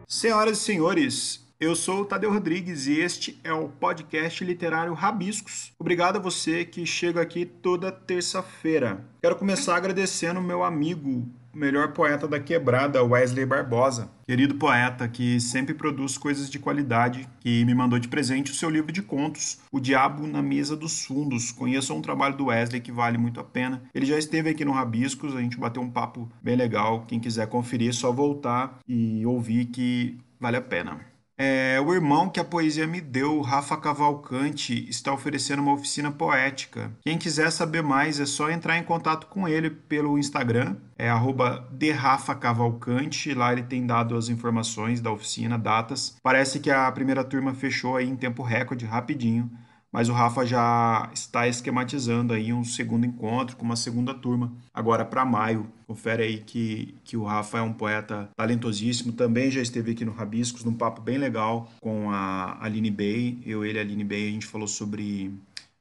Senhoras e senhores, eu sou o Tadeu Rodrigues e este é o podcast literário Rabiscos. Obrigado a você que chega aqui toda terça-feira. Quero começar agradecendo meu amigo, o melhor poeta da quebrada, Wesley Barbosa. Querido poeta que sempre produz coisas de qualidade, que me mandou de presente o seu livro de contos, O Diabo na Mesa dos Fundos. Conheçam um trabalho do Wesley que vale muito a pena. Ele já esteve aqui no Rabiscos, a gente bateu um papo bem legal. Quem quiser conferir, é só voltar e ouvir que vale a pena. O irmão que a poesia me deu, Rafa Cavalcante, está oferecendo uma oficina poética. Quem quiser saber mais é só entrar em contato com ele pelo Instagram, @derrafacavalcante. Lá ele tem dado as informações da oficina, datas. Parece que a primeira turma fechou aí em tempo recorde, rapidinho. Mas o Rafa já está esquematizando aí um segundo encontro com uma segunda turma, agora para maio. Confere aí que o Rafa é um poeta talentosíssimo, também já esteve aqui no Rabiscos, num papo bem legal com a Aline Bey. Ele e a Aline Bey, a gente falou sobre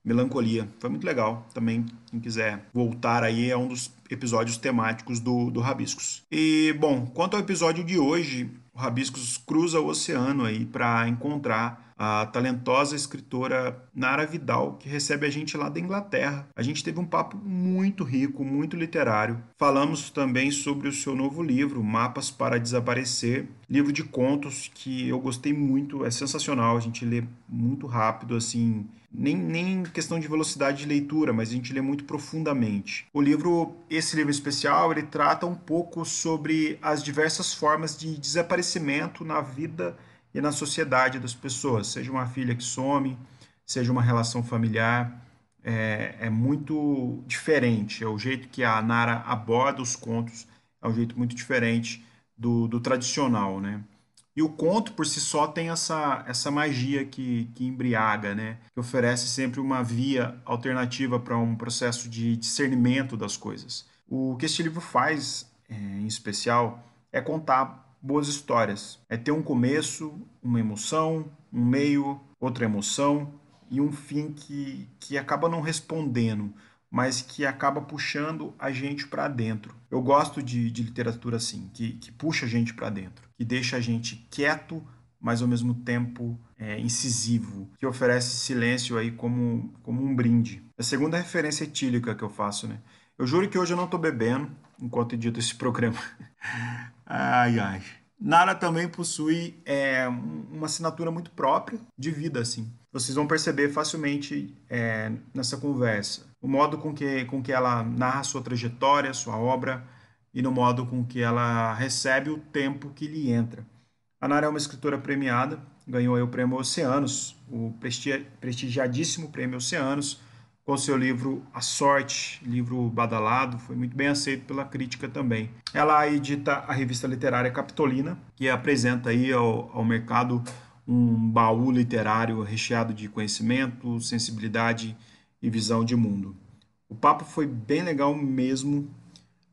melancolia. Foi muito legal. Também, quem quiser voltar aí, é um dos episódios temáticos do Rabiscos. E, bom, quanto ao episódio de hoje, o Rabiscos cruza o oceano aí para encontrar a talentosa escritora Nara Vidal, que recebe a gente lá da Inglaterra. A gente teve um papo muito rico, muito literário. Falamos também sobre o seu novo livro, Mapas para Desaparecer, livro de contos que eu gostei muito, é sensacional, a gente lê muito rápido, assim, nem questão de velocidade de leitura, mas a gente lê muito profundamente. Esse livro especial, ele trata um pouco sobre as diversas formas de desaparecimento na vida e na sociedade das pessoas, seja uma filha que some, seja uma relação familiar, é muito diferente. É o jeito que a Nara aborda os contos, é um jeito muito diferente do tradicional, né? E o conto, por si só, tem essa magia que embriaga, né? Que oferece sempre uma via alternativa para um processo de discernimento das coisas. O que este livro faz, em especial, é contar boas histórias. É ter um começo, uma emoção, um meio, outra emoção e um fim que acaba não respondendo, mas que acaba puxando a gente para dentro. Eu gosto de literatura assim, que puxa a gente para dentro, que deixa a gente quieto, mas ao mesmo tempo incisivo, que oferece silêncio aí como um brinde. É a segunda referência etílica que eu faço, né? Eu juro que hoje eu não estou bebendo enquanto edito esse programa. Ai, ai. Nara também possui uma assinatura muito própria de vida, assim. Vocês vão perceber facilmente nessa conversa. O modo com que ela narra sua trajetória, sua obra, e no modo com que ela recebe o tempo que lhe entra. A Nara é uma escritora premiada, ganhou aí o Prêmio Oceanos, o prestigiadíssimo Prêmio Oceanos, com seu livro A Sorte, livro badalado, foi muito bem aceito pela crítica também. Ela edita a revista literária Capitolina, que apresenta aí ao mercado um baú literário recheado de conhecimento, sensibilidade e visão de mundo. O papo foi bem legal mesmo.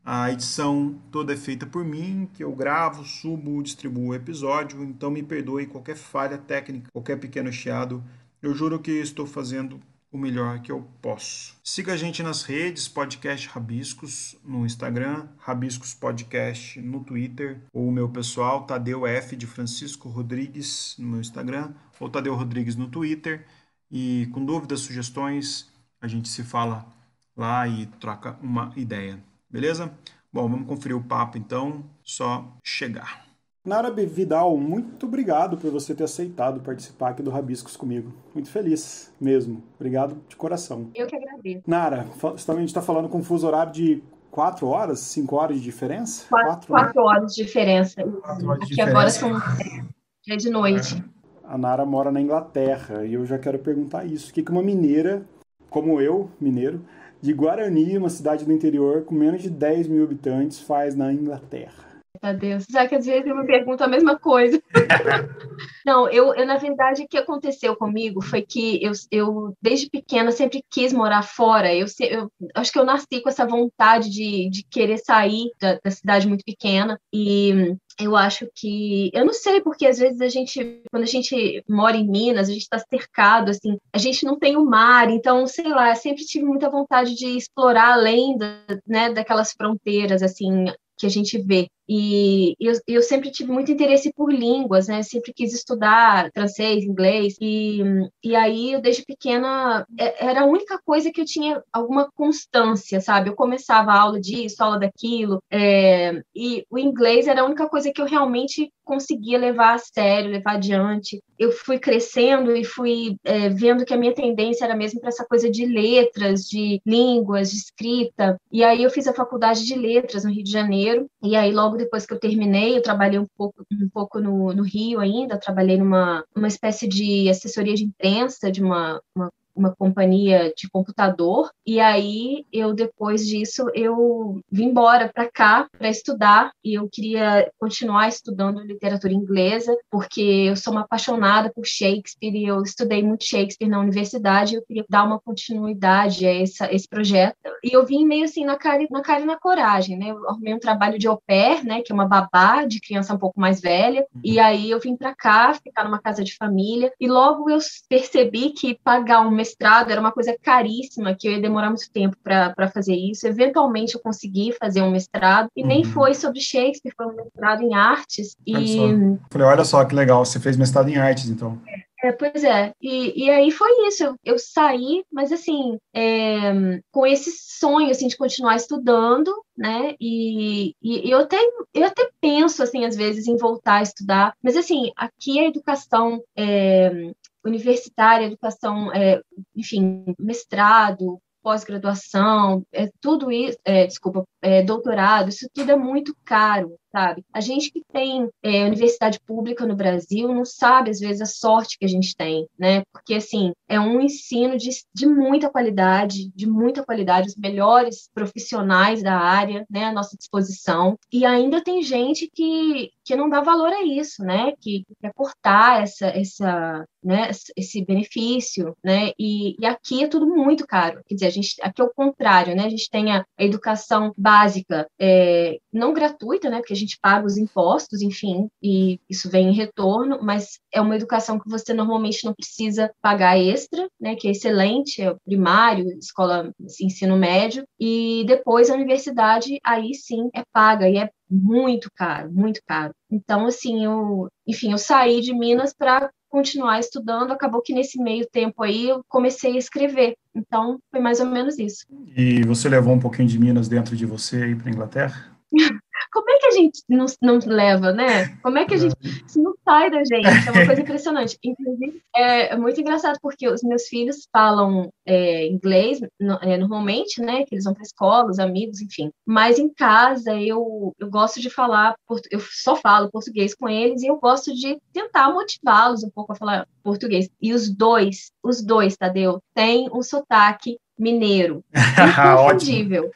A edição toda é feita por mim, que eu gravo, subo, distribuo o episódio, então me perdoe qualquer falha técnica, qualquer pequeno chiado. Eu juro que estou fazendo o melhor que eu posso. Siga a gente nas redes, podcast Rabiscos no Instagram, Rabiscos Podcast no Twitter, ou o meu pessoal, Tadeu F de Francisco Rodrigues no meu Instagram, ou Tadeu Rodrigues no Twitter. E com dúvidas, sugestões, a gente se fala lá e troca uma ideia. Beleza? Bom, vamos conferir o papo então, só chegar. Nara Vidal, muito obrigado por você ter aceitado participar aqui do Rabiscos comigo. Muito feliz mesmo. Obrigado de coração. Eu que agradeço. Nara, a gente está falando com um fuso horário de 4 horas, 5 horas de diferença? Quatro horas de diferença. 4 horas de Aqui agora diferença. são já é de noite. A Nara mora na Inglaterra e eu já quero perguntar isso. O que uma mineira, como eu, mineiro, de Guarani, uma cidade do interior com menos de 10 mil habitantes, faz na Inglaterra? Meu Deus, já que às vezes eu me pergunto a mesma coisa. Não, na verdade, o que aconteceu comigo foi que eu desde pequena, sempre quis morar fora. Eu acho que eu nasci com essa vontade de querer sair da cidade muito pequena. E eu acho que... Eu não sei, porque às vezes quando a gente mora em Minas, a gente está cercado, assim, a gente não tem o mar. Então, sei lá, eu sempre tive muita vontade de explorar além né, daquelas fronteiras, assim, que a gente vê. Eu sempre tive muito interesse por línguas, né? Sempre quis estudar francês, inglês. E aí, eu desde pequena, era a única coisa que eu tinha alguma constância, sabe? Eu começava a aula disso, aula daquilo. E o inglês era a única coisa que eu realmente conseguia levar a sério, levar adiante. Eu fui crescendo e fui vendo que a minha tendência era mesmo para essa coisa de letras, de línguas, de escrita. E aí eu fiz a faculdade de letras no Rio de Janeiro. E aí logo depois que eu terminei, eu trabalhei um pouco no Rio ainda. Trabalhei uma espécie de assessoria de imprensa de uma companhia de computador, e aí depois disso eu vim embora para cá para estudar, e eu queria continuar estudando literatura inglesa, porque eu sou uma apaixonada por Shakespeare, e eu estudei muito Shakespeare na universidade, e eu queria dar uma continuidade a esse projeto, e eu vim meio assim na cara e na coragem, né? Eu arrumei um trabalho de au pair, né, que é uma babá de criança um pouco mais velha, e aí eu vim para cá, ficar numa casa de família, e logo eu percebi que pagar um mestrado era uma coisa caríssima, que eu ia demorar muito tempo para fazer isso. Eventualmente eu consegui fazer um mestrado, e nem foi sobre Shakespeare, foi um mestrado em artes. Olha só. Falei, olha só que legal, você fez mestrado em artes, então. Pois é, e aí foi isso, eu saí, mas assim, com esse sonho, assim, de continuar estudando, né, e eu até penso, assim, às vezes, em voltar a estudar, mas assim, aqui a educação universitária, educação, enfim, mestrado, pós-graduação, tudo isso, doutorado, isso tudo é muito caro, sabe? A gente que tem universidade pública no Brasil não sabe, às vezes, a sorte que a gente tem, né? Porque, assim, é um ensino de muita qualidade, os melhores profissionais da área, né, à nossa disposição, e ainda tem gente que não dá valor a isso, né? Que quer cortar né, esse benefício, né? E aqui é tudo muito caro. Quer dizer, aqui é o contrário, né? A gente tem a educação básica não gratuita, né? Porque a gente paga os impostos, enfim, e isso vem em retorno, mas é uma educação que você normalmente não precisa pagar extra, né? Que é excelente, é o primário, escola, assim, ensino médio, e depois a universidade, aí sim, é paga, e é muito caro, muito caro. Então, assim, eu saí de Minas para continuar estudando, acabou que nesse meio tempo aí eu comecei a escrever. Então, foi mais ou menos isso. E você levou um pouquinho de Minas dentro de você aí para Inglaterra? Como é que a gente não leva, né? Como é que a gente... Isso não sai da gente, é uma coisa impressionante. Inclusive, é muito engraçado, porque os meus filhos falam inglês, normalmente, né? Que eles vão para escola, os amigos, enfim. Mas em casa, eu gosto de falar... Eu só falo português com eles, e eu gosto de tentar motivá-los um pouco a falar português. E os dois, Tadeu, têm um sotaque mineiro. Inconfundível.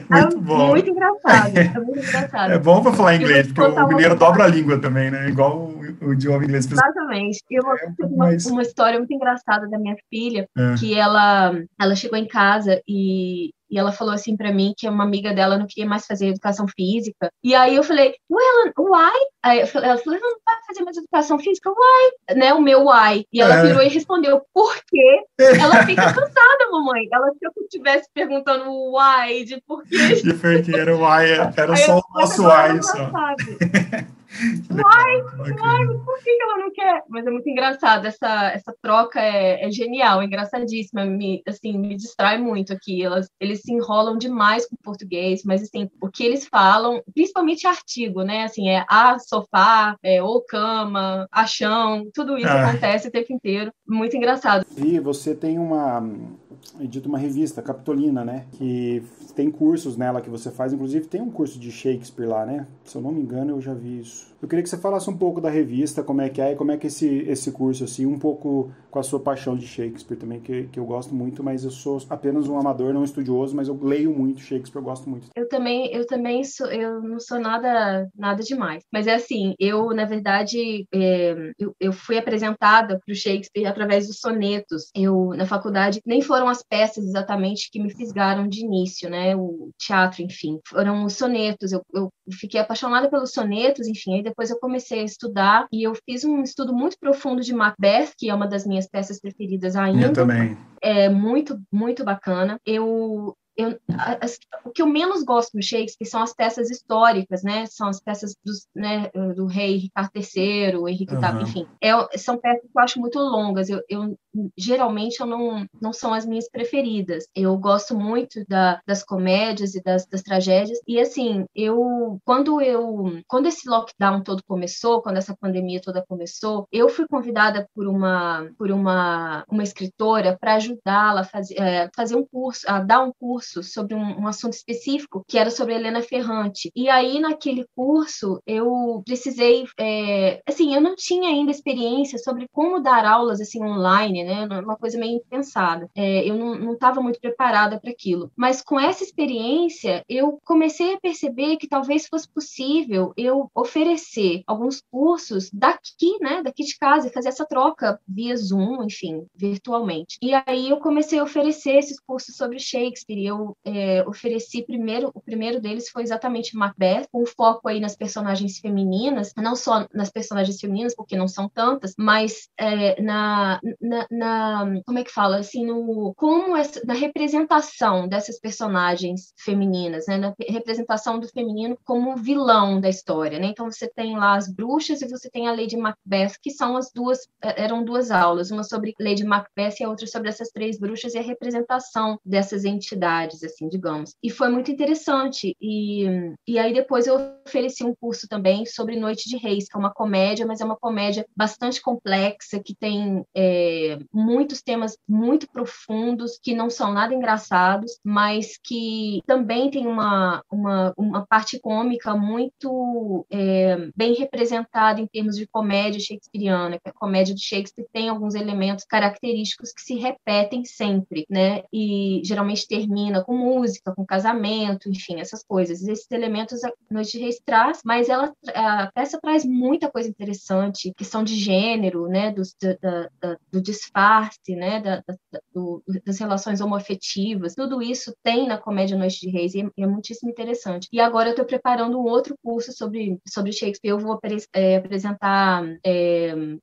Muito bom. Muito engraçado. É muito engraçado. É bom para falar inglês, porque o mineiro dobra a língua também, né? Igual o idioma inglês. Exatamente. Eu vou contar uma história muito engraçada da minha filha, que ela chegou em casa e ela falou assim para mim que uma amiga dela não queria mais fazer educação física. E aí eu falei, why? Aí ela falou, não vai fazer mais educação física? Why? Né, o meu why. E ela virou e respondeu, por quê? Ela fica cansada, mamãe. Ela achou que eu estivesse perguntando o why, de por quê. E foi que era o why, era só o nosso why, só. Por que ela não quer? Mas é muito engraçado, essa troca é genial, engraçadíssima, me distrai muito aqui, eles se enrolam demais com o português, mas assim, o que eles falam, principalmente artigo, né, assim, a sofá, ou cama, a chão, tudo isso acontece o tempo inteiro, muito engraçado. E você tem edita uma revista, Capitolina, né, que tem cursos nela que você faz, inclusive tem um curso de Shakespeare lá, né, se eu não me engano eu já vi isso. Eu queria que você falasse um pouco da revista, como é que é, e como é que esse curso, assim, um pouco com a sua paixão de Shakespeare também, que eu gosto muito, mas eu sou apenas um amador, não estudioso, mas eu leio muito Shakespeare, eu gosto muito. Eu também eu não sou nada demais, mas é assim, na verdade, eu fui apresentada para o Shakespeare através dos sonetos. Na faculdade, nem foram as peças exatamente que me fisgaram de início, né, o teatro, enfim, foram os sonetos, eu fiquei apaixonada pelos sonetos, enfim, aí depois eu comecei a estudar, e eu fiz um estudo muito profundo de Macbeth, que é uma das minhas peças preferidas ainda. Minha também. É muito, muito bacana. Eu o que eu menos gosto no Shakespeare são as peças históricas, né? São as peças do rei Ricardo III, Henrique VIII, enfim. São peças que eu acho muito longas. Geralmente eu não são as minhas preferidas. Eu gosto muito das comédias e das tragédias. E assim, quando esse lockdown todo começou, quando essa pandemia toda começou, eu fui convidada por uma escritora para ajudá-la a fazer um curso, a dar um curso sobre um assunto específico, que era sobre Helena Ferrante. E aí, naquele curso, eu precisei... assim, eu não tinha ainda experiência sobre como dar aulas assim, online, né? Uma coisa meio impensada. Eu não estava muito preparada para aquilo. Mas com essa experiência, eu comecei a perceber que talvez fosse possível eu oferecer alguns cursos daqui, né? Daqui de casa, e fazer essa troca via Zoom, enfim, virtualmente. E aí eu comecei a oferecer esses cursos sobre Shakespeare. Eu ofereci o primeiro deles foi exatamente Macbeth, com foco aí nas personagens femininas, não só nas personagens femininas, porque não são tantas, mas como é que fala, assim, na representação dessas personagens femininas, né, na representação do feminino como vilão da história, né? Então você tem lá as bruxas e você tem a Lady Macbeth, que são eram duas aulas, uma sobre Lady Macbeth e a outra sobre essas três bruxas e a representação dessas entidades, assim, digamos. E foi muito interessante. E aí depois eu ofereci um curso também sobre Noite de Reis, que é uma comédia, mas é uma comédia bastante complexa, que tem muitos temas muito profundos, que não são nada engraçados, mas que também tem uma parte cômica muito bem representada em termos de comédia shakespeariana, que a comédia de Shakespeare tem alguns elementos característicos que se repetem sempre, né? E geralmente termina com música, com casamento, enfim, essas coisas. Esses elementos a Noite de Reis traz, mas a peça traz muita coisa interessante, questão de gênero, né? Do disfarce, né? Das relações homoafetivas, tudo isso tem na comédia Noite de Reis e é muitíssimo interessante. E agora eu estou preparando um outro curso sobre Shakespeare. Eu vou apresentar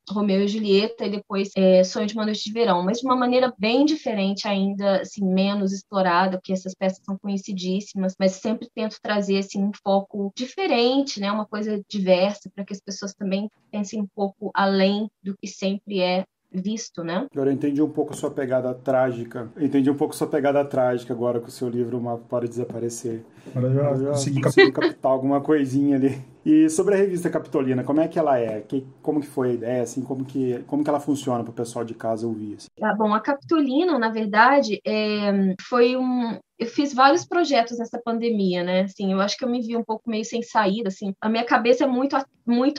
Romeu e Julieta e depois Sonho de uma Noite de Verão, mas de uma maneira bem diferente ainda, assim, menos explorada, porque essas peças são conhecidíssimas, mas sempre tento trazer assim, um foco diferente, né? Uma coisa diversa, para que as pessoas também pensem um pouco além do que sempre é visto, né? Agora eu entendi um pouco a sua pegada trágica. Eu entendi um pouco a sua pegada trágica agora com o seu livro Uma Para Desaparecer. Agora já consegui captar alguma coisinha ali. E sobre a revista Capitolina, como é que ela é? Como que foi a ideia? Assim, como que ela funciona para o pessoal de casa ouvir? Assim? Bom, a Capitolina, na verdade, foi eu fiz vários projetos nessa pandemia, né? Assim, eu acho que eu me vi um pouco meio sem saída, assim. A minha cabeça é muito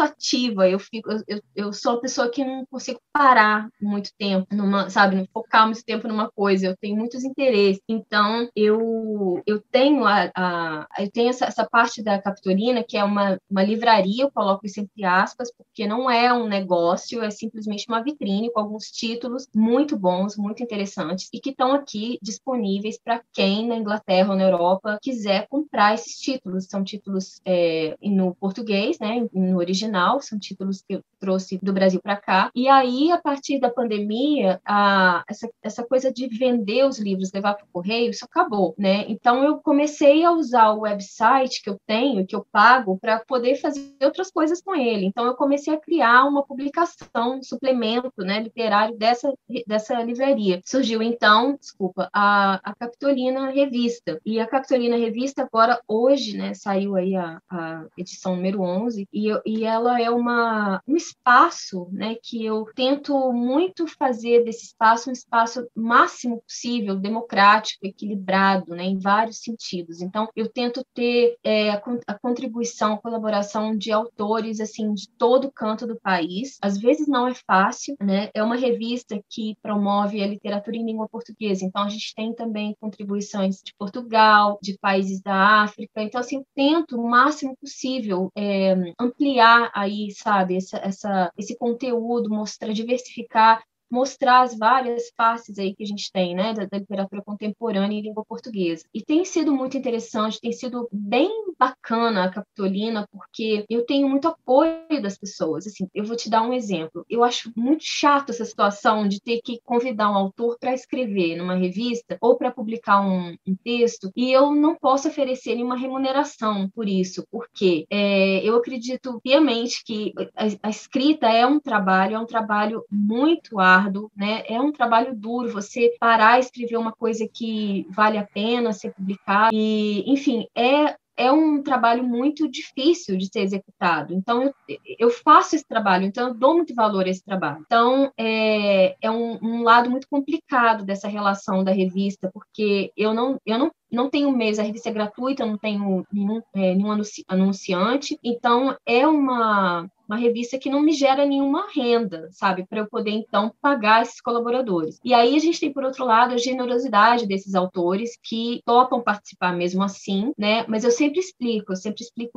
ativa. Eu sou uma pessoa que não consigo parar muito tempo sabe, não focar muito tempo numa coisa. Eu tenho muitos interesses. Então, eu tenho eu tenho essa parte da Capitolina, que é uma livraria, eu coloco isso entre aspas, porque não é um negócio, é simplesmente uma vitrine com alguns títulos muito bons, muito interessantes, e que estão aqui disponíveis para quem na Inglaterra ou na Europa quiser comprar esses títulos. São títulos no português, né, no original, são títulos que eu trouxe do Brasil para cá. E aí, a partir da pandemia, essa coisa de vender os livros, levar para o correio, isso acabou, né? Então, eu comecei a usar o website que eu tenho, que eu pago, para poder fazer outras coisas com ele. Então, eu comecei a criar uma publicação, um suplemento, né, literário dessa livraria. Surgiu, então, a Capitolina Revista. E a Capitolina Revista, agora, hoje, né, saiu aí a edição número 11, e ela é um espaço, né, que eu tento muito fazer desse espaço um espaço máximo possível, democrático, equilibrado, né, em vários sentidos. Então, eu tento ter a contribuição, a colaboração de autores, assim, de todo canto do país. Às vezes não é fácil, né? É uma revista que promove a literatura em língua portuguesa, então a gente tem também contribuições de Portugal, de países da África. Então, assim, eu tento o máximo possível ampliar aí, sabe, esse conteúdo, mostrar, diversificar mostrar as várias faces aí que a gente tem, né, da literatura contemporânea em língua portuguesa. E tem sido muito interessante, tem sido bem bacana a Capitolina, porque eu tenho muito apoio das pessoas. Assim, eu vou te dar um exemplo. Eu acho muito chato essa situação de ter que convidar um autor para escrever numa revista ou para publicar um texto e eu não posso oferecer nenhuma remuneração por isso, porque eu acredito piamente que a escrita é um trabalho muito árduo, né? É um trabalho duro, você parar e escrever uma coisa que vale a pena ser publicada e, enfim, é um trabalho muito difícil de ser executado. Então, eu faço esse trabalho, então eu dou muito valor a esse trabalho. Então, é um lado muito complicado dessa relação da revista, porque eu não tenho meios, a revista é gratuita, eu não tenho nenhum anunciante, então é uma revista que não me gera nenhuma renda, sabe, para eu poder, então, pagar esses colaboradores. E aí a gente tem, por outro lado, a generosidade desses autores que topam participar mesmo assim, né, mas eu sempre explico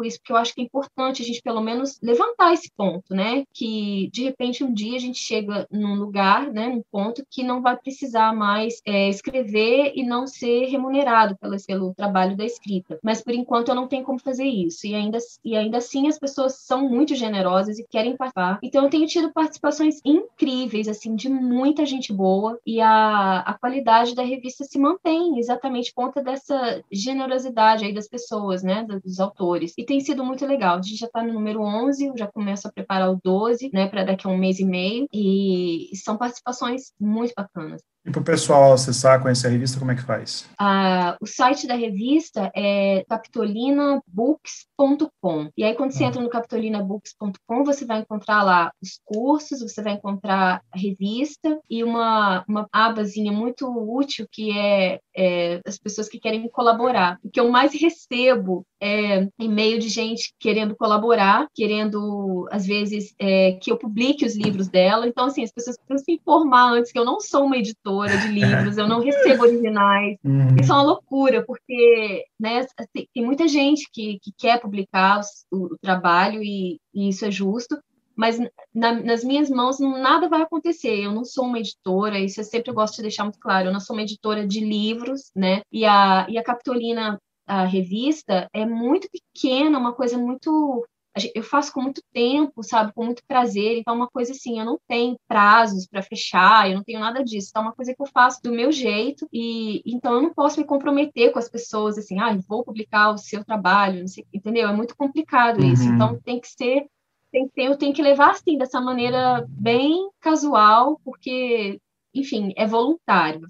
isso, porque eu acho que é importante a gente, pelo menos, levantar esse ponto, né, que, de repente, um dia a gente chega num lugar, né, num ponto que não vai precisar mais escrever e não ser remunerado pelo trabalho da escrita. Mas, por enquanto, eu não tenho como fazer isso. E ainda assim, as pessoas são muito generosas e querem participar. Então, eu tenho tido participações incríveis, assim, de muita gente boa, e a qualidade da revista se mantém exatamente por conta dessa generosidade aí das pessoas, né, dos autores. E tem sido muito legal. A gente já está no número 11, eu já começo a preparar o 12, né, para daqui a um mês e meio, e são participações muito bacanas. E para o pessoal acessar, conhecer a revista, como é que faz? O site da revista é capitolinabooks.com. E aí, quando você entra no capitolinabooks.com, você vai encontrar lá os cursos, você vai encontrar a revista e uma abazinha muito útil que é as pessoas que querem colaborar. O que eu mais recebo é e-mail de gente querendo colaborar, querendo, às vezes, que eu publique os livros dela. Então, assim, as pessoas precisam se informar antes que eu não sou uma editora de livros, eu não recebo originais. Isso é uma loucura, porque, né, tem muita gente que quer publicar o trabalho e isso é justo, mas nas minhas mãos nada vai acontecer. Eu não sou uma editora, isso eu sempre gosto de deixar muito claro. Eu não sou uma editora de livros, né? E a Capitolina, a revista, é muito pequena, uma coisa muito... Eu faço com muito tempo, sabe? Com muito prazer. Então, uma coisa assim, eu não tenho prazos para fechar, eu não tenho nada disso. Então, é uma coisa que eu faço do meu jeito e então eu não posso me comprometer com as pessoas assim, vou publicar o seu trabalho, não sei, entendeu? É muito complicado isso. Então, eu tenho que levar assim dessa maneira bem casual, porque enfim, é voluntário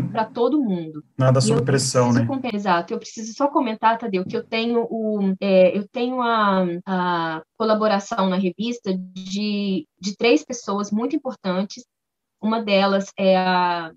para todo mundo. Nada sob pressão, né? Exato, eu preciso só comentar, Tadeu, que eu tenho a colaboração na revista de 3 pessoas muito importantes. Uma delas é a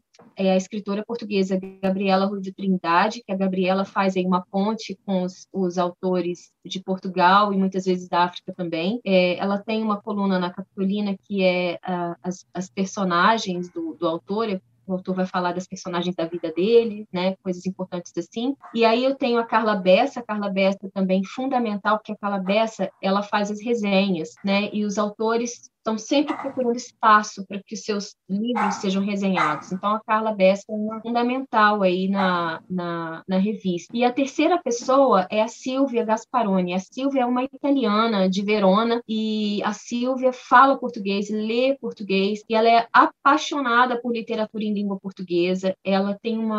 escritora portuguesa Gabriela Rui de Trindade, que a Gabriela faz aí uma ponte com os autores de Portugal e muitas vezes da África também. Ela tem uma coluna na Capitolina que é as personagens do autor. O autor vai falar das personagens da vida dele, né, coisas importantes assim. E aí eu tenho a Carla Bessa também fundamental, porque a Carla Bessa, ela faz as resenhas, né, e os autores estão sempre procurando espaço para que os seus livros sejam resenhados. Então, a Carla Bessa é uma fundamental aí na revista. E a terceira pessoa é a Silvia Gasparoni. A Silvia é uma italiana de Verona e a Silvia fala português, lê português e ela é apaixonada por literatura em língua portuguesa. Ela tem um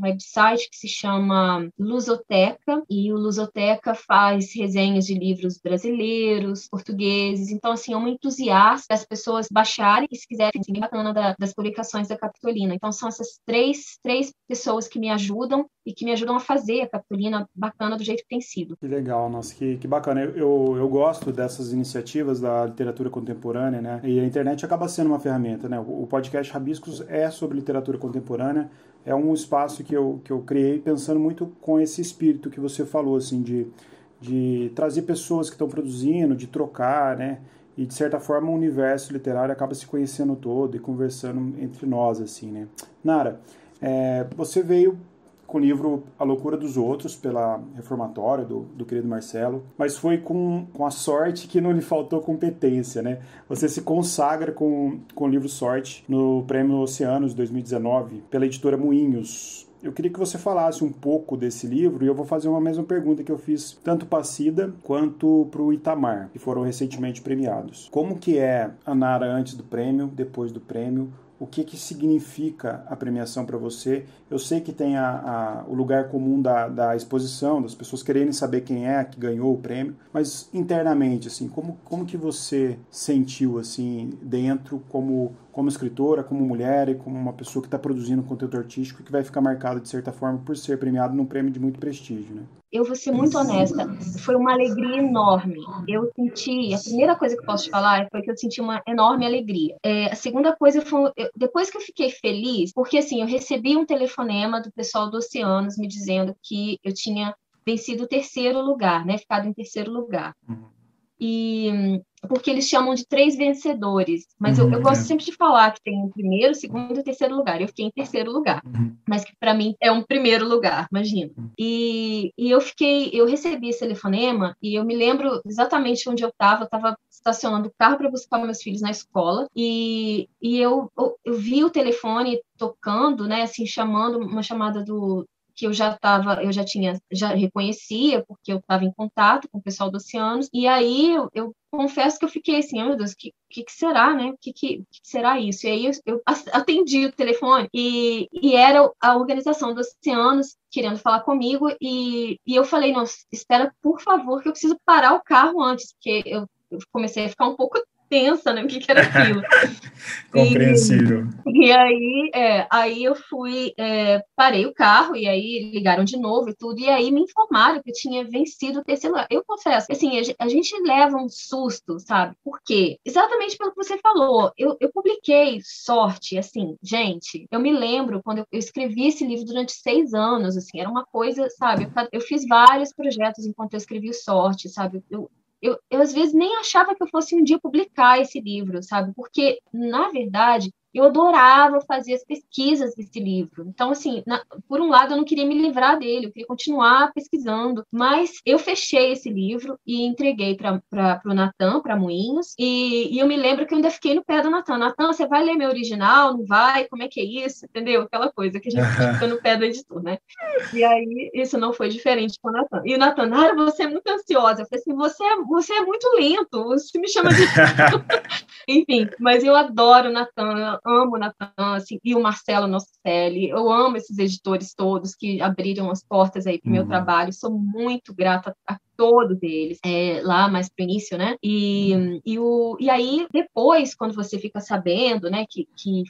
website que se chama Lusoteca e o Lusoteca faz resenhas de livros brasileiros, portugueses. Então, assim, é uma entusiasta das pessoas baixarem e, se quiserem, assim, bem bacana das publicações da Capitolina. Então, são essas três pessoas que me ajudam e que me ajudam a fazer a Capitolina bacana do jeito que tem sido. Que legal, nossa, que bacana. Eu gosto dessas iniciativas da literatura contemporânea, né? E a internet acaba sendo uma ferramenta, né? O podcast Rabiscos é sobre literatura contemporânea, é um espaço que eu criei pensando muito com esse espírito que você falou, assim, de trazer pessoas que estão produzindo, de trocar, né? E, de certa forma, o universo literário acaba se conhecendo todo e conversando entre nós, assim, né? Nara, você veio com o livro A Loucura dos Outros, pela Reformatória, do querido Marcelo, mas foi com a sorte que não lhe faltou competência, né? Você se consagra com o livro Sorte no Prêmio Oceanos 2019, pela editora Moinhos. Eu queria que você falasse um pouco desse livro, e eu vou fazer uma mesma pergunta que eu fiz tanto para a Cida quanto para o Itamar, que foram recentemente premiados. Como que é a Nara antes do prêmio, depois do prêmio? O que significa a premiação para você? Eu sei que tem o lugar comum da exposição, das pessoas quererem saber quem é que ganhou o prêmio, mas internamente, assim, como que você sentiu assim, dentro, como escritora, como mulher e como uma pessoa que está produzindo conteúdo artístico e que vai ficar marcada, de certa forma, por ser premiado num prêmio de muito prestígio, né? Eu vou ser muito honesta, foi uma alegria enorme. Eu senti, a primeira coisa que eu posso te falar foi que eu senti uma enorme alegria. A segunda coisa foi, depois que eu fiquei feliz, porque assim, eu recebi um telefonema do pessoal do Oceanos me dizendo que eu tinha vencido o terceiro lugar, né, ficado em terceiro lugar. E porque eles chamam de 3 vencedores, mas eu gosto sempre de falar que tem o primeiro, o segundo e o terceiro lugar. Eu fiquei em terceiro lugar, mas que para mim é um primeiro lugar, imagina. E eu recebi esse telefonema e eu me lembro exatamente onde eu estava estacionando o carro para buscar meus filhos na escola e eu vi o telefone tocando, né, assim, chamando, uma chamada que eu já reconhecia, porque eu estava em contato com o pessoal do Oceanos, e aí eu confesso que eu fiquei assim, oh, meu Deus, o que será, né? O que será isso? E aí eu atendi o telefone e era a organização do Oceanos querendo falar comigo, e eu falei, não, espera, por favor, que eu preciso parar o carro antes, porque eu comecei a ficar um pouco tensa, né? O que era aquilo. Compreensível. E aí eu fui, parei o carro, e aí ligaram de novo e tudo, e aí me informaram que eu tinha vencido o terceiro lugar. Eu confesso, assim, a gente leva um susto, sabe? Por quê? Exatamente pelo que você falou. Eu publiquei Sorte, assim, gente, eu me lembro quando eu escrevi esse livro durante 6 anos, assim, era uma coisa, sabe? Eu fiz vários projetos enquanto eu escrevi Sorte, sabe? Eu às vezes nem achava que eu fosse um dia publicar esse livro, sabe? Porque, na verdade, eu adorava fazer as pesquisas desse livro. Então, assim, por um lado, eu não queria me livrar dele, eu queria continuar pesquisando, mas eu fechei esse livro e entreguei para o Natan, para Moinhos, e eu me lembro que eu ainda fiquei no pé do Natan. Natan, você vai ler meu original? Não vai? Como é que é isso? Entendeu? Aquela coisa que a gente fica no pé do editor, né? E aí, isso não foi diferente com o Natan. E o Natan, Nara, você é muito ansiosa. Eu falei assim, você é muito lento, você me chama de... Enfim, mas eu adoro o Natan, eu amo o Natan, assim, e o Marcelo Nocelli, eu amo esses editores todos que abriram as portas aí para o meu trabalho, sou muito grata a todos eles, lá mais pro início, né? E aí, depois, quando você fica sabendo, né, que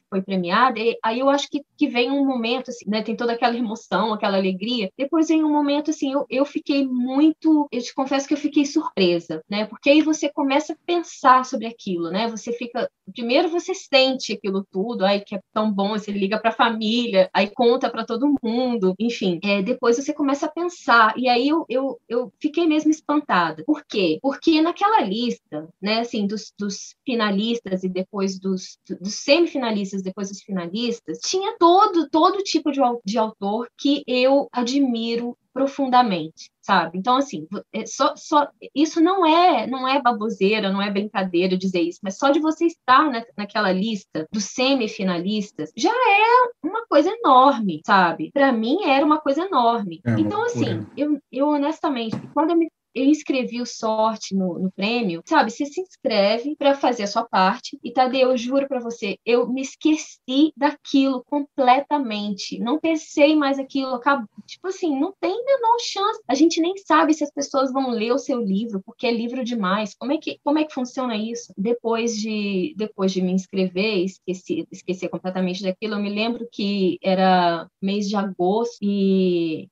foi premiada, aí eu acho que vem um momento, assim, né, tem toda aquela emoção, aquela alegria, depois vem um momento, assim, eu fiquei muito, eu te confesso que eu fiquei surpresa, né? Porque aí você começa a pensar sobre aquilo, né? Você fica, primeiro você sente aquilo tudo, ai, que é tão bom, você liga para a família, aí conta para todo mundo, enfim, depois você começa a pensar, e aí eu fiquei mesmo espantada. Por quê? Porque naquela lista, né, assim, dos finalistas e depois dos semifinalistas, depois dos finalistas, tinha todo tipo de autor que eu admiro profundamente, sabe? Então, assim, isso não é baboseira, não é brincadeira dizer isso, mas só de você estar naquela lista dos semifinalistas já é uma coisa enorme, sabe? Para mim era uma coisa enorme. Então, assim, eu honestamente, quando eu inscrevi o Sorte no prêmio, sabe? Você se inscreve para fazer a sua parte e, Tadeu, eu juro para você, eu me esqueci daquilo completamente. Não pensei mais aquilo. Tipo assim, não tem a menor chance. A gente nem sabe se as pessoas vão ler o seu livro, porque é livro demais. Como é que funciona isso? Depois de me inscrever, esquecer completamente daquilo, eu me lembro que era mês de agosto e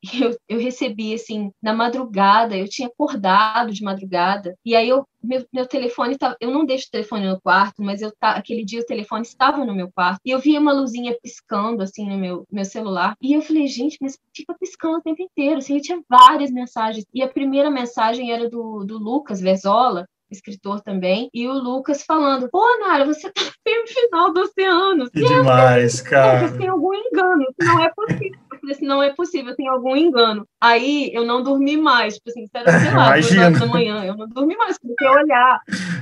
eu recebi, assim, na madrugada, eu tinha acordado de madrugada, e aí meu telefone estava, eu não deixo o telefone no quarto, mas aquele dia o telefone estava no meu quarto, e eu via uma luzinha piscando, assim, no meu celular, e eu falei, gente, mas fica piscando o tempo inteiro, assim, eu tinha várias mensagens, e a primeira mensagem era do Lucas Verzola, escritor também, e o Lucas falando, pô, Nara, você tá no final do Oceano. Que demais, cara. Tem algum engano, isso não é possível. falei assim, não é possível, tem algum engano. Aí eu não dormi mais, tipo assim, era, sei lá, 2 horas da manhã, eu não dormi mais, comecei a olhar,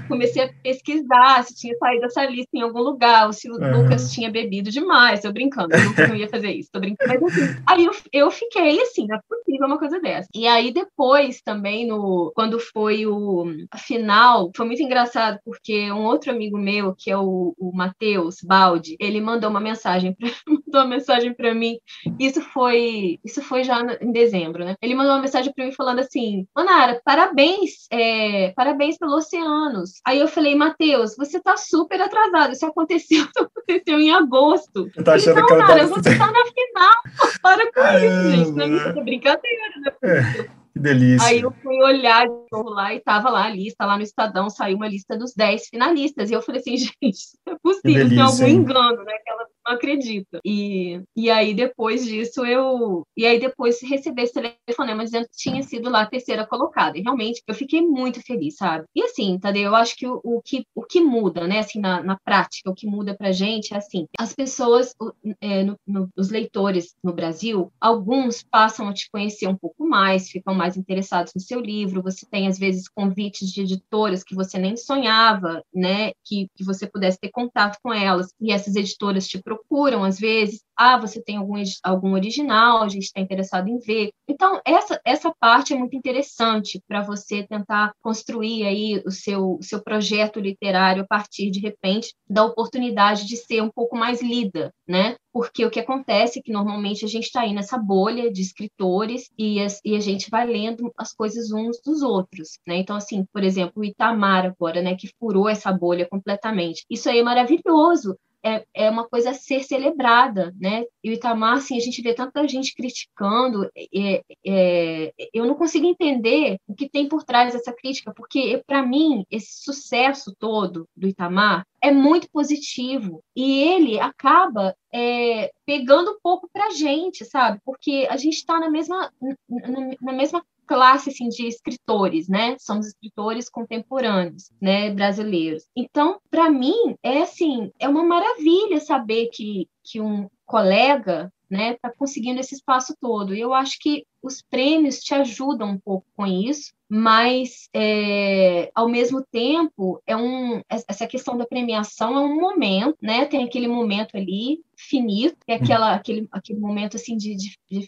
comecei a pesquisar se tinha saído essa lista em algum lugar, ou se o Lucas tinha bebido demais, tô brincando, o Lucas não ia fazer isso, tô brincando, mas assim, aí eu fiquei assim, não é possível uma coisa dessa. E aí depois também, quando foi a final, foi muito engraçado, porque um outro amigo meu, que é o Matheus Baldi, ele mandou uma mensagem para mim. Isso foi já em dezembro, né? Ele mandou uma mensagem para mim falando assim: Manara, parabéns, parabéns pelo Oceanos. Aí eu falei, Matheus, você tá super atrasado. Isso aconteceu em agosto. Você tá achando então, que ela Nara, você tá na final. Para com isso, gente. Não é brincadeira, né? Que delícia. Aí eu fui olhar de novo lá e tava lá a lista, lá no Estadão saiu uma lista dos 10 finalistas. E eu falei assim, gente, isso não é possível, tem algum engano, né? Que ela não acredita. E aí depois disso depois recebi esse telefonema dizendo que tinha sido lá a terceira colocada. E realmente eu fiquei muito feliz, sabe? E assim, Tadeu, eu acho que o que muda, né, assim, na prática, o que muda pra gente é assim, as pessoas, os leitores no Brasil, alguns passam a te conhecer um pouco mais, ficam mais interessados no seu livro, você tem, às vezes, convites de editoras que você nem sonhava, né, que você pudesse ter contato com elas, e essas editoras te procuram, às vezes, você tem algum original, a gente está interessado em ver. Então, essa parte é muito interessante para você tentar construir aí o seu projeto literário a partir, de repente, da oportunidade de ser um pouco mais lida, né? Porque o que acontece é que, normalmente, a gente está aí nessa bolha de escritores e a gente vai lendo as coisas uns dos outros, né? Então, assim, por exemplo, o Itamar agora, né, que furou essa bolha completamente. Isso aí é maravilhoso. É uma coisa a ser celebrada, né? E o Itamar, assim, a gente vê tanta gente criticando, eu não consigo entender o que tem por trás dessa crítica, porque, para mim, esse sucesso todo do Itamar é muito positivo, e ele acaba pegando um pouco para a gente, sabe? Porque a gente está na mesma classe, assim, de escritores, né? Somos escritores contemporâneos, né, brasileiros. Então, para mim, é uma maravilha saber que um colega, né, está conseguindo esse espaço todo. E eu acho que os prêmios te ajudam um pouco com isso, mas, ao mesmo tempo, essa questão da premiação é um momento, né? Tem aquele momento ali finito, é aquele momento assim de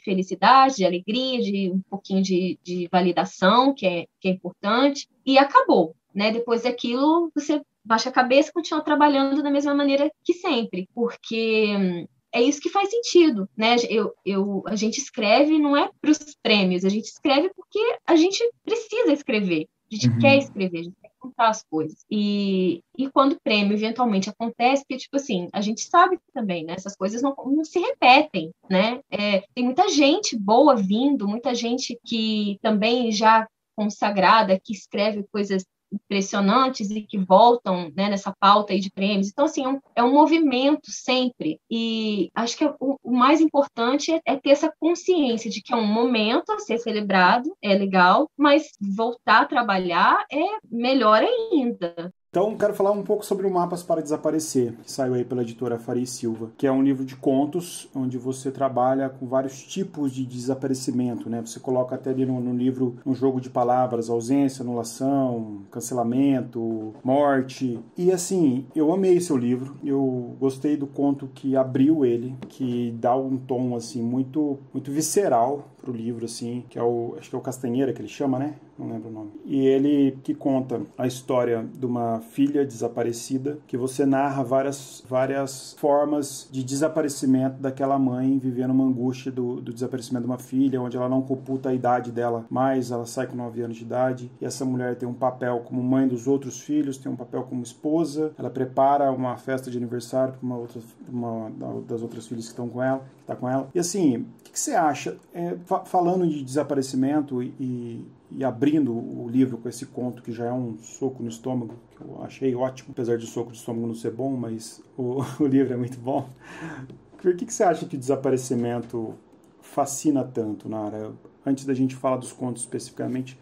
felicidade, de alegria, de um pouquinho de validação, que é importante, e acabou, né? Depois daquilo, você baixa a cabeça e continua trabalhando da mesma maneira que sempre, porque é isso que faz sentido, né? A gente escreve não é para os prêmios, a gente escreve porque a gente precisa escrever, a gente quer escrever, a gente quer contar as coisas. E quando o prêmio eventualmente acontece, porque, tipo assim, a gente sabe também, né? Essas coisas não se repetem, né? Tem muita gente boa vindo, muita gente que também já consagrada, que escreve coisas impressionantes e que voltam, né, nessa pauta aí de prêmios. Então, assim, é um movimento sempre, e acho que o mais importante é ter essa consciência de que é um momento a ser celebrado, é legal, mas voltar a trabalhar é melhor ainda. Então, quero falar um pouco sobre o Mapas para Desaparecer, que saiu aí pela editora Faria e Silva, que é um livro de contos, onde você trabalha com vários tipos de desaparecimento, né? Você coloca até ali no livro um jogo de palavras, ausência, anulação, cancelamento, morte. E assim, eu amei seu livro, eu gostei do conto que abriu ele, que dá um tom assim muito, muito visceral pro livro, assim, que acho que é o Castanheira que ele chama, né? Não lembro o nome. E ele que conta a história de uma filha desaparecida, que você narra várias formas de desaparecimento daquela mãe, vivendo uma angústia do desaparecimento de uma filha, onde ela não computa a idade dela mais, ela sai com 9 anos de idade, e essa mulher tem um papel como mãe dos outros filhos, tem um papel como esposa, ela prepara uma festa de aniversário para uma das outras filhas que estão com ela, que está com ela. E assim, o que você acha? Falando de desaparecimento e abrindo o livro com esse conto, que já é um soco no estômago, que eu achei ótimo, apesar de soco de estômago não ser bom, mas o livro é muito bom. Por que você acha que o desaparecimento fascina tanto, Nara? Antes da gente falar dos contos especificamente,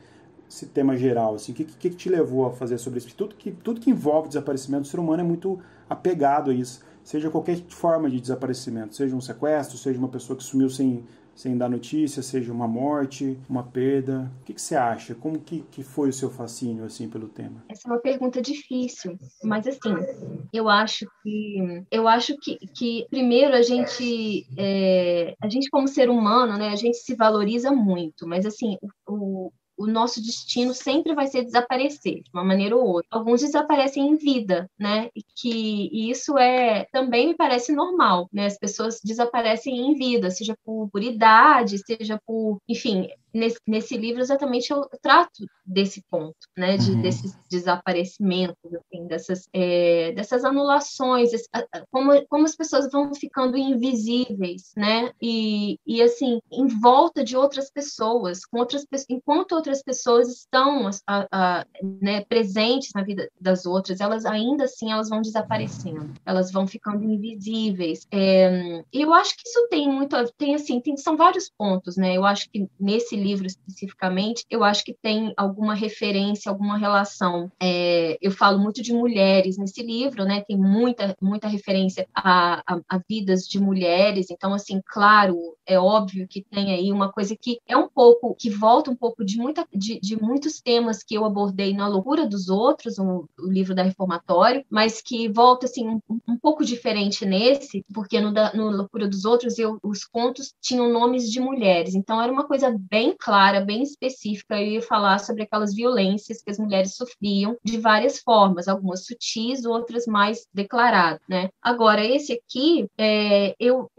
esse tema geral, assim, o que te levou a fazer sobre isso? Tudo que envolve desaparecimento, o ser humano é muito apegado a isso, seja qualquer forma de desaparecimento, seja um sequestro, seja uma pessoa que sumiu sem sem dar notícia, seja uma morte, uma perda? O que você acha? Como que foi o seu fascínio assim pelo tema? Essa é uma pergunta difícil, mas assim, eu acho que primeiro a gente como ser humano, né, a gente se valoriza muito, mas assim, o nosso destino sempre vai ser desaparecer, de uma maneira ou outra. Alguns desaparecem em vida, né? E isso também me parece normal, né? As pessoas desaparecem em vida, seja por idade, seja por, enfim, nesse livro exatamente eu trato desse ponto, né, desses desaparecimentos, assim, dessas anulações, como as pessoas vão ficando invisíveis, né, e assim, em volta de outras pessoas, enquanto outras pessoas estão né, presentes na vida das outras, elas ainda assim elas vão desaparecendo, elas vão ficando invisíveis. E eu acho que isso são vários pontos, né, eu acho que nesse livro especificamente, eu acho que tem alguma referência, alguma relação. Eu falo muito de mulheres nesse livro, né? Tem muita referência a vidas de mulheres. Então, assim, claro, é óbvio que tem aí uma coisa que que volta um pouco de muitos temas que eu abordei na Loucura dos Outros, o livro da Reformatório, mas que volta assim um pouco diferente nesse, porque no Loucura dos Outros os contos tinham nomes de mulheres. Então, era uma coisa bem clara, bem específica. Eu ia falar sobre aquelas violências que as mulheres sofriam de várias formas, algumas sutis, outras mais declaradas, né? Agora, esse aqui, eu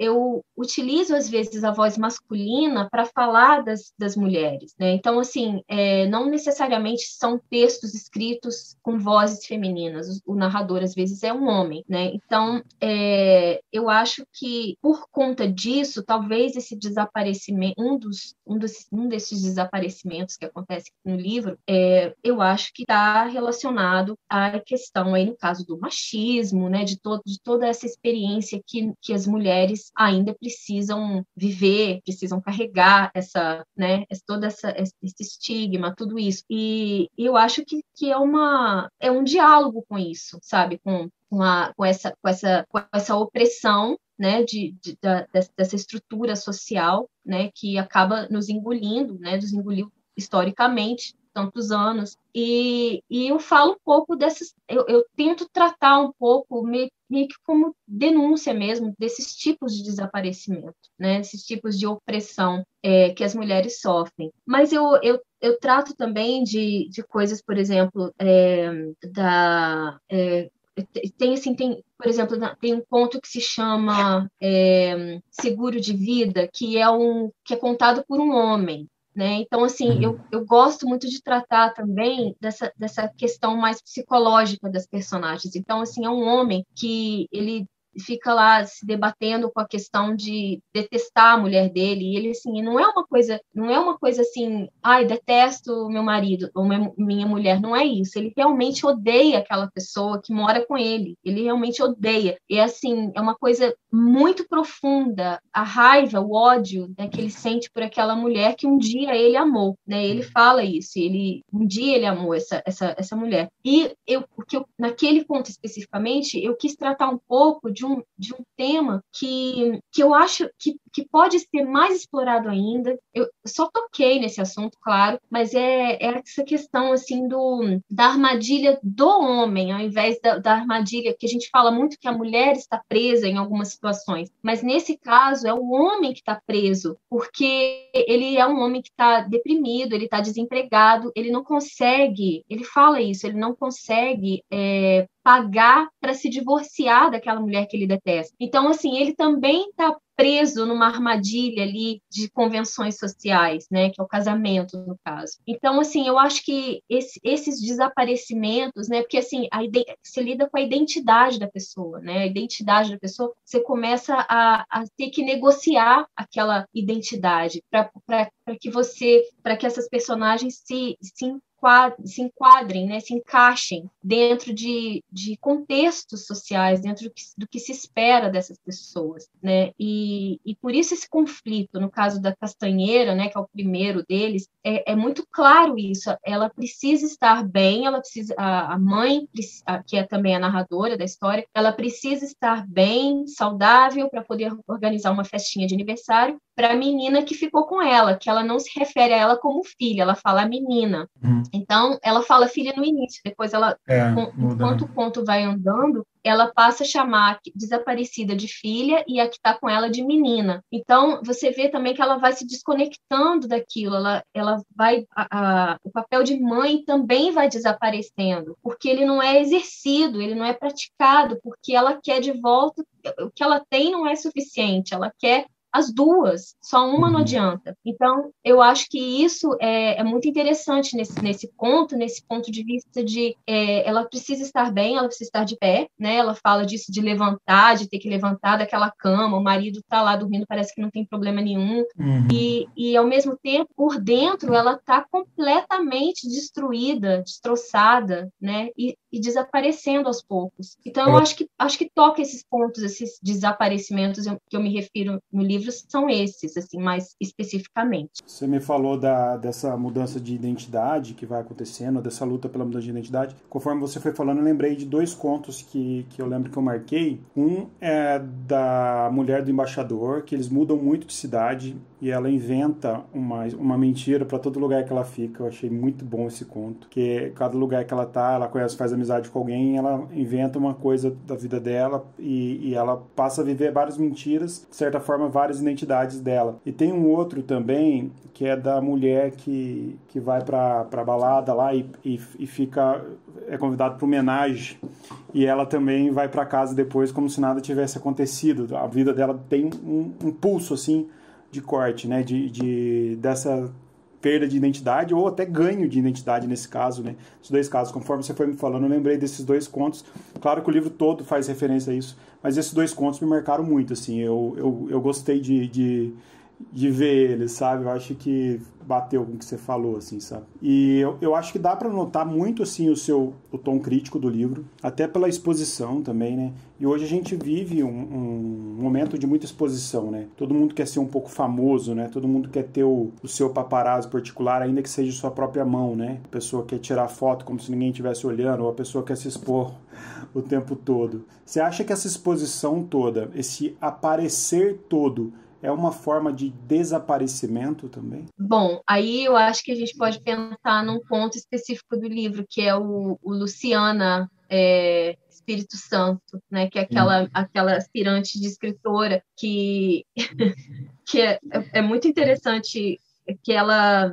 utilizo às vezes a voz masculina para falar das mulheres, né? Então, assim, não necessariamente são textos escritos com vozes femininas. O narrador às vezes é um homem, né? Então, eu acho que por conta disso, talvez esse desaparecimento, um desses desaparecimentos que acontece no livro, eu acho que está relacionado à questão aí no caso do machismo, né, de toda essa experiência que as mulheres ainda precisam viver, precisam carregar né, esse estigma, tudo isso. E eu acho que é um diálogo com isso, sabe, com essa opressão, né, dessa estrutura social, né, que acaba nos engolindo, né, nos engoliu historicamente tantos anos, e eu falo um pouco eu tento tratar um pouco meio que como denúncia mesmo desses tipos de desaparecimento, né, esses tipos de opressão que as mulheres sofrem. Mas eu trato também de coisas, por exemplo, por exemplo, tem um conto que se chama Seguro de Vida, que é contado por um homem, né? Então, assim, eu gosto muito de tratar também dessa questão mais psicológica das personagens. Então, assim, é um homem que ele fica lá se debatendo com a questão de detestar a mulher dele, e ele, assim, não é uma coisa assim, ai, detesto meu marido ou minha mulher, não é isso, ele realmente odeia aquela pessoa que mora com ele realmente odeia, e assim, é uma coisa muito profunda, a raiva, o ódio, né, que ele sente por aquela mulher que um dia ele amou, né, ele fala isso, um dia ele amou essa mulher, e naquele ponto especificamente, eu quis tratar um pouco de um tema que eu acho que pode ser mais explorado ainda. Eu só toquei nesse assunto, claro, mas é essa questão assim da armadilha do homem, ao invés da armadilha que a gente fala muito que a mulher está presa em algumas situações, mas nesse caso é o homem que está preso, porque ele é um homem que está deprimido, ele está desempregado, ele não consegue, ele fala isso, ele não consegue pagar para se divorciar daquela mulher que ele detesta. Então, assim, ele também está preso numa armadilha ali de convenções sociais, né, que é o casamento, no caso. Então, assim, eu acho que esses desaparecimentos, né, porque, assim, você lida com a identidade da pessoa, né, a identidade da pessoa, você começa a ter que negociar aquela identidade para que essas personagens se enquadrem, né, se encaixem dentro de contextos sociais, dentro do que se espera dessas pessoas, né? E por isso esse conflito, no caso da Castanheira, né, que é o primeiro deles, é muito claro isso. Ela precisa estar bem, a mãe, que é também a narradora da história, ela precisa estar bem, saudável, para poder organizar uma festinha de aniversário para a menina que ficou com ela, que ela não se refere a ela como filha, ela fala menina. Então, ela fala filha no início, depois ela, muda, enquanto né? o conto vai andando, ela passa a chamar a desaparecida de filha e a que está com ela de menina. Então, você vê também que ela vai se desconectando daquilo, ela vai, o papel de mãe também vai desaparecendo, porque ele não é exercido, ele não é praticado, porque ela quer de volta, o que ela tem não é suficiente, ela quer as duas, só uma não adianta. Então, eu acho que isso é muito interessante nesse ponto de vista de ela precisa estar bem, ela precisa estar de pé, né? Ela fala disso de levantar, de ter que levantar daquela cama, o marido está lá dormindo, parece que não tem problema nenhum. E ao mesmo tempo, por dentro, ela está completamente destruída, destroçada, né? E desaparecendo aos poucos. Então, eu acho que toca esses pontos, esses desaparecimentos que eu me refiro no livro, são esses, assim, mais especificamente. Você me falou dessa mudança de identidade que vai acontecendo, dessa luta pela mudança de identidade. Conforme você foi falando, eu lembrei de dois contos que eu lembro que eu marquei. Um é da mulher do embaixador, que eles mudam muito de cidade e ela inventa uma mentira para todo lugar que ela fica. Eu achei muito bom esse conto, que cada lugar que ela tá, ela conhece, faz amizade com alguém, ela inventa uma coisa da vida dela e ela passa a viver várias mentiras, de certa forma, várias identidades dela. E tem um outro também, que é da mulher que vai pra balada lá e fica, é convidada para homenagem, e ela também vai para casa depois como se nada tivesse acontecido. A vida dela tem um pulso assim de corte, né, dessa perda de identidade ou até ganho de identidade nesse caso, né? Os dois casos, conforme você foi me falando, eu lembrei desses dois contos. Claro que o livro todo faz referência a isso, mas esses dois contos me marcaram muito, assim. Eu gostei de ver eles, sabe? Eu acho que bateu com o que você falou, assim, sabe? E eu acho que dá para notar muito, assim, o tom crítico do livro, até pela exposição também, né? E hoje a gente vive um momento de muita exposição, né? Todo mundo quer ser um pouco famoso, né? Todo mundo quer ter o seu paparazzo particular, ainda que seja sua própria mão, né? A pessoa quer tirar foto como se ninguém estivesse olhando, ou a pessoa quer se expor o tempo todo. Você acha que essa exposição toda, esse aparecer todo, é uma forma de desaparecimento também? Bom, aí eu acho que a gente pode pensar num ponto específico do livro, que é o Luciana Espírito Santo, né? Que é aquela aspirante de escritora que é muito interessante, que ela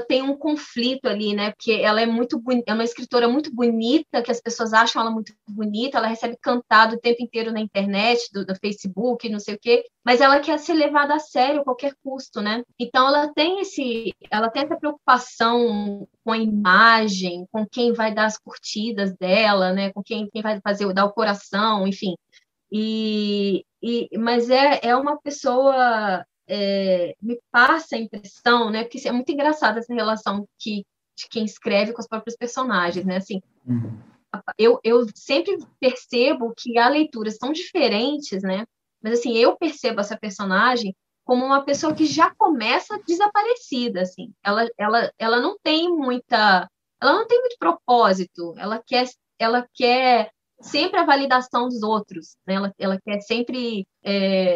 tem um conflito ali, né? Porque ela é uma escritora muito bonita, que as pessoas acham ela muito bonita, ela recebe cantado o tempo inteiro na internet, do Facebook, não sei o quê, mas ela quer ser levada a sério a qualquer custo, né? Então ela tem essa preocupação com a imagem, com quem vai dar as curtidas dela, né? Com quem vai dar o coração, enfim. Mas é uma pessoa, me passa a impressão, né? Porque é muito engraçada essa relação de quem escreve com os próprios personagens, né? Assim, eu sempre percebo que há leituras tão diferentes, né? Mas assim, eu percebo essa personagem como uma pessoa que já começa desaparecida, assim. Ela não tem muito propósito. Ela quer sempre a validação dos outros, né? Ela quer sempre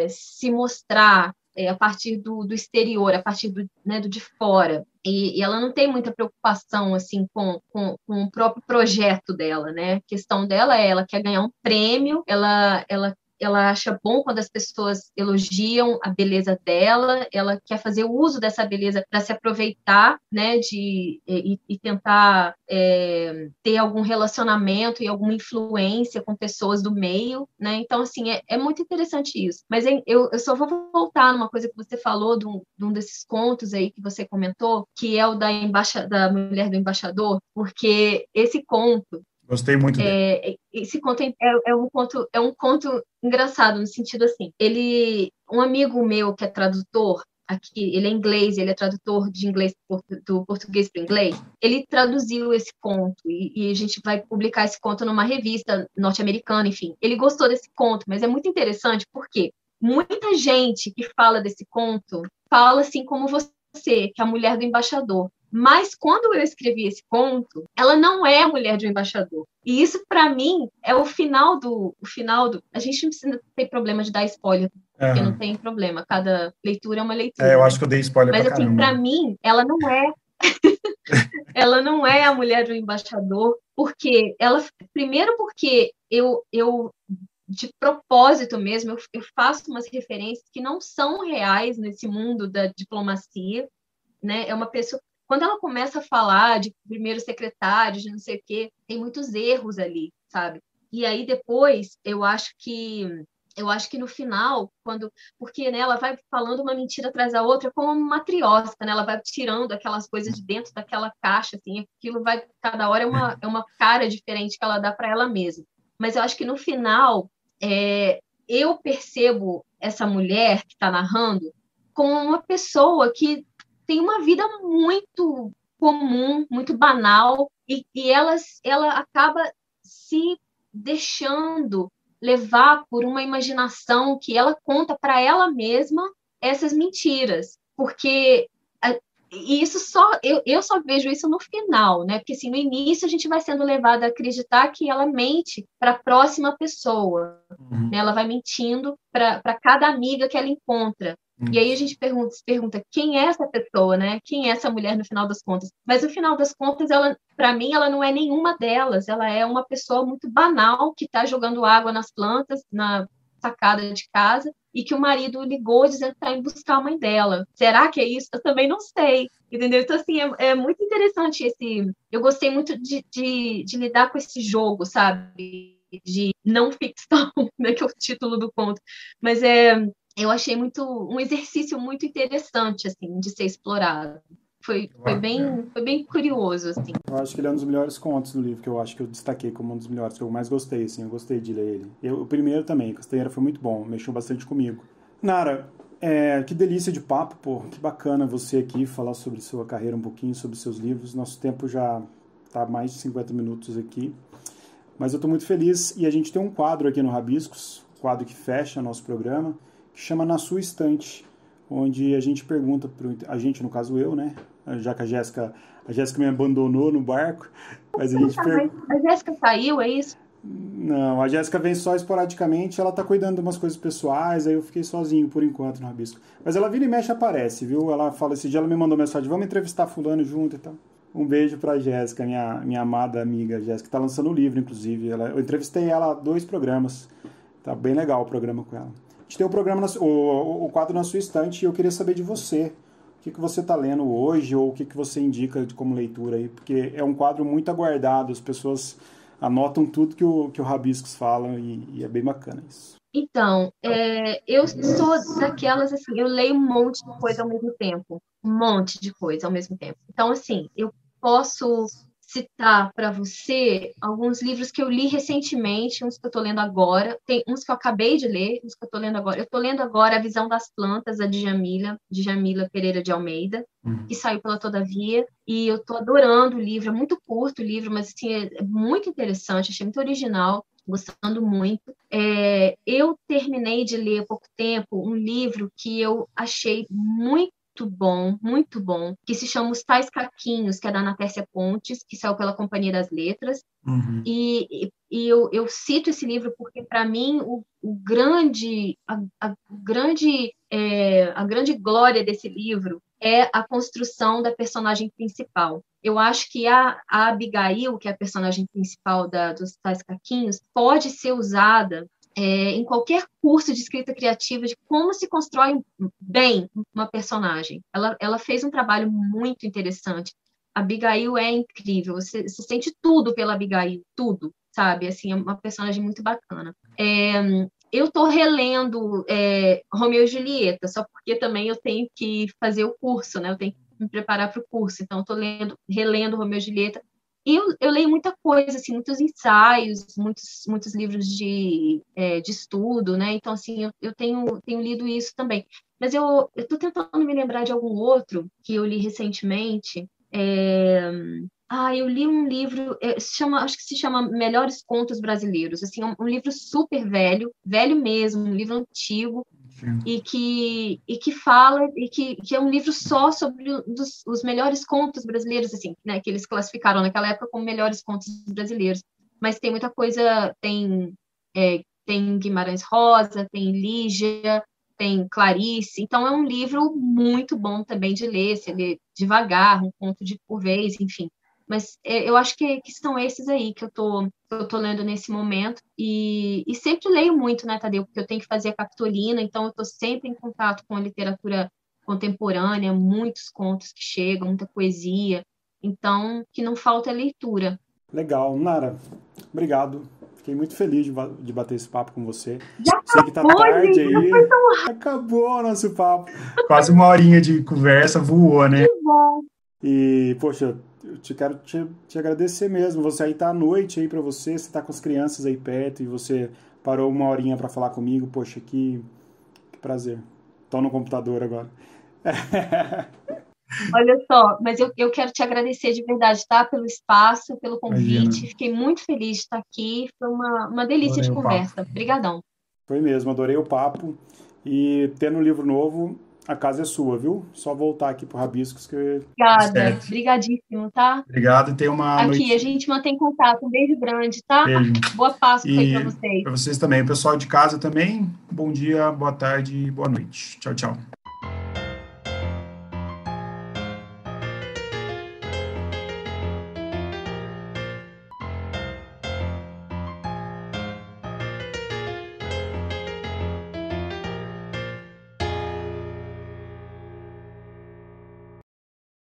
se mostrar a partir do exterior, a partir do de fora. E ela não tem muita preocupação assim com o próprio projeto dela, né? A questão dela ela quer ganhar um prêmio, ela acha bom quando as pessoas elogiam a beleza dela, ela quer fazer uso dessa beleza para se aproveitar, né, e tentar ter algum relacionamento e alguma influência com pessoas do meio, né? Então, assim, é muito interessante isso. Mas eu só vou voltar numa coisa que você falou, de um desses contos aí que você comentou, que é o da mulher do embaixador, porque esse conto, Gostei muito dele. esse conto é um conto engraçado, no sentido assim, um amigo meu que é tradutor, aqui, ele é inglês, ele é tradutor de inglês do português para o inglês, ele traduziu esse conto e a gente vai publicar esse conto numa revista norte-americana, enfim. Ele gostou desse conto, mas é muito interessante porque muita gente que fala desse conto fala assim como você, que é a mulher do embaixador. Mas quando eu escrevi esse conto, ela não é a mulher de um embaixador. E isso, para mim, é o final do. A gente não precisa ter problema de dar spoiler, porque não tem problema. Cada leitura é uma leitura. Eu né? acho que eu dei spoiler Mas, pra assim, caramba. para mim, ela não é. Ela não é a mulher do embaixador, porque ela. Primeiro, porque eu de propósito mesmo, eu faço umas referências que não são reais nesse mundo da diplomacia, né? É uma pessoa. Quando ela começa a falar de primeiro secretário, de não sei o quê, tem muitos erros ali, sabe? E aí depois eu acho que no final, porque né, ela vai falando uma mentira atrás da outra como uma matriosca, né? Ela vai tirando aquelas coisas de dentro daquela caixa, assim, aquilo vai, cada hora é uma cara diferente que ela dá para ela mesma. Mas eu acho que no final, eu percebo essa mulher que está narrando como uma pessoa que tem uma vida muito comum, muito banal, e ela acaba se deixando levar por uma imaginação que ela conta para ela mesma essas mentiras, porque e isso eu só vejo isso no final, né? Porque assim, no início a gente vai sendo levada a acreditar que ela mente para a próxima pessoa, né? Ela vai mentindo para cada amiga que ela encontra. E aí a gente se pergunta quem é essa pessoa, né? Quem é essa mulher no final das contas? Mas no final das contas, para mim, ela não é nenhuma delas. Ela é uma pessoa muito banal que está jogando água nas plantas na sacada de casa e que o marido ligou dizendo que está indo buscar a mãe dela. Será que é isso? Eu também não sei, entendeu? Então, assim, é muito interessante esse... Eu gostei muito de lidar com esse jogo, sabe? De não ficção, né? Que é o título do conto. Mas eu achei um exercício muito interessante, assim, de ser explorado. Foi bem curioso, assim. Eu acho que ele é um dos melhores contos do livro, que eu acho que eu destaquei como um dos melhores, que eu mais gostei, assim, eu gostei de ler ele. O primeiro também, Castanheira, foi muito bom, mexeu bastante comigo. Nara, que delícia de papo, pô, que bacana você aqui falar sobre sua carreira um pouquinho, sobre seus livros. Nosso tempo já tá mais de 50 minutos aqui, mas eu tô muito feliz e a gente tem um quadro aqui no Rabiscos, quadro que fecha nosso programa, que chama Na Sua Estante, onde a gente pergunta, a gente, no caso eu, né, já que a Jéssica me abandonou no barco, mas a gente A Jéssica saiu, é isso? Não, a Jéssica vem só esporadicamente, ela tá cuidando de umas coisas pessoais, aí eu fiquei sozinho por enquanto no Rabisco. Mas ela vira e mexe aparece, viu? Ela fala, esse dia ela me mandou mensagem, vamos entrevistar fulano junto e tal. Um beijo pra Jéssica, minha amada amiga Jéssica, que tá lançando um livro, inclusive. Eu entrevistei ela 2 programas, tá bem legal o programa com ela. A gente tem o quadro Na Sua Estante e eu queria saber de você. O que você está lendo hoje ou o que você indica como leitura aí? Porque é um quadro muito aguardado, as pessoas anotam tudo que o Rabiscos fala e é bem bacana isso. Então, eu sou daquelas, assim, eu leio um monte de coisa ao mesmo tempo. Um monte de coisa ao mesmo tempo. Então, assim, eu posso citar para você alguns livros que eu li recentemente, uns que eu estou lendo agora, tem uns que eu acabei de ler, uns que eu estou lendo agora. Eu estou lendo agora A Visão das Plantas, a Djamila Pereira de Almeida, que saiu pela Todavia, e eu estou adorando o livro, é muito curto o livro, mas assim, é muito interessante, achei muito original, gostando muito. Eu terminei de ler há pouco tempo um livro que eu achei muito bom, que se chama Os Tais Caquinhos, que é da Ana Tércia Pontes, que saiu pela Companhia das Letras. E eu cito esse livro porque, para mim, a grande glória desse livro é a construção da personagem principal. Eu acho que a Abigail, que é a personagem principal dos Tais Caquinhos, pode ser usada em qualquer curso de escrita criativa de como se constrói bem uma personagem. Ela fez um trabalho muito interessante. A Abigail é incrível, você sente tudo pela Abigail, tudo, sabe? Assim, é uma personagem muito bacana. Eu estou relendo Romeu e Julieta, só porque também eu tenho que fazer o curso, né? Eu tenho que me preparar para o curso, então estou relendo Romeu e Julieta. E eu leio muita coisa, assim, muitos ensaios, muitos livros de estudo, né? Então, assim, eu tenho lido isso também. Mas eu estou tentando me lembrar de algum outro que eu li recentemente. Eu li um livro, acho que se chama Melhores Contos Brasileiros. Assim, um livro super velho, velho mesmo, um livro antigo, e que fala, que é um livro só sobre os melhores contos brasileiros, assim, né, que eles classificaram naquela época como melhores contos brasileiros. Mas tem muita coisa, tem Guimarães Rosa, tem Lígia, tem Clarice, então é um livro muito bom também de ler, se ler devagar, um conto por vez, enfim. Mas eu acho que são esses aí que eu tô lendo nesse momento. E sempre leio muito, né, Tadeu? Porque eu tenho que fazer a Capitolina, então eu estou sempre em contato com a literatura contemporânea, muitos contos que chegam, muita poesia. Então, o que não falta é leitura. Legal. Nara, obrigado. Fiquei muito feliz de bater esse papo com você. Já Sei que tá acabou, tarde gente, aí. Acabou o nosso papo. Quase uma horinha de conversa voou, né? que bom. E, poxa, eu quero te agradecer mesmo. Você aí tá à noite aí pra você tá com as crianças aí perto e você parou uma horinha pra falar comigo. Poxa, que prazer. Tô no computador agora. Olha só, mas eu quero te agradecer de verdade, tá? Pelo espaço, pelo Imagina. convite. Fiquei muito feliz de estar aqui. Foi uma delícia Adorei de o conversa. papo. Obrigadão. Foi mesmo, adorei o papo. E tendo um livro novo, a casa é sua, viu? Só voltar aqui pro Rabiscos que... Obrigada. Certo. Obrigadíssimo, tá? Obrigado e tenha uma Aqui, noite... a gente mantém contato. Um beijo grande, tá? Beijo. Boa Páscoa aí para E vocês. para vocês também. O pessoal de casa também, bom dia, boa tarde, boa noite. Tchau, tchau.